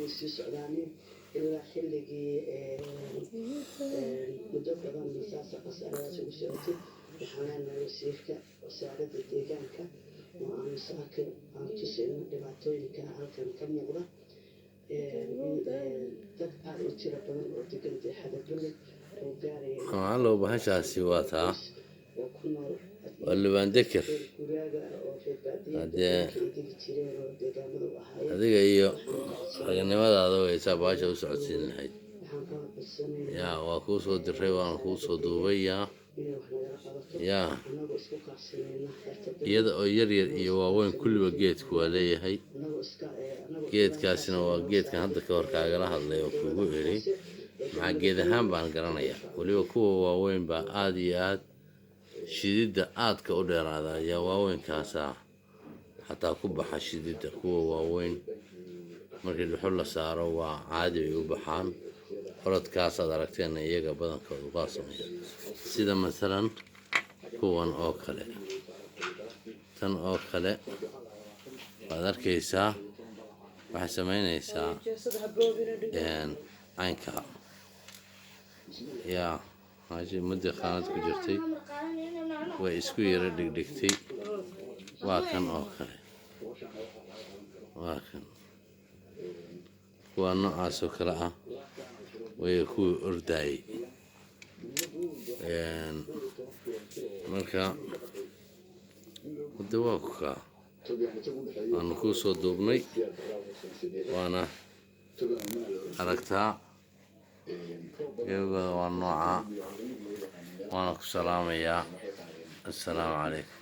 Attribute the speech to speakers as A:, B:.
A: ويسيس عدانين إلا حلقي مدبرا مساسة قصة سوسيتي وحنان وسيرك وساعدة الديجانك وأنا ساكن عن تسعين دبعتوينك هالكن كم يغلى تبقى وتشرب من أرتكنت حدا كله وقاري
B: على وبهشاسي واتا واللي بندكر هذه هي رجنimadaada waysa baasha u socodsiin lahayd yaa waa ku soo diray waan ku soo duubay yaa iyada oo yar yar iyo waaweyn kulliba geedku waa leeyahay geedkaasina waa geedkan hadda ka hor kaagala hadlay oo kugu eri maxaa geed ahaan baan garanayaa waliba kuwa waaweyn baa aad iyo aad shididda aadka u dheeraada ayaa waaweynkaasa xataa ku baxa shididda kuwa waaweyn markii dhuxul la saaro waa caadi ay u baxaan orodkaasaad aragteen iyaga badankooda waa sameeya sida masalan kuwan oo kale tan oo kale waad arkaysaa waxay samaynaysaa caynka yaa maashi muddo qaanad ku jirtay way isku yara dhigdhigtay waa kan oo kale waa kan kuwa noocaas oo kale ah way kuwii ordaayay marka hadda waa kukaa waanu kuu soo duubnay waana aragtaa iyagooda waa nooca waana ku salaamayaa assalaamu calaykum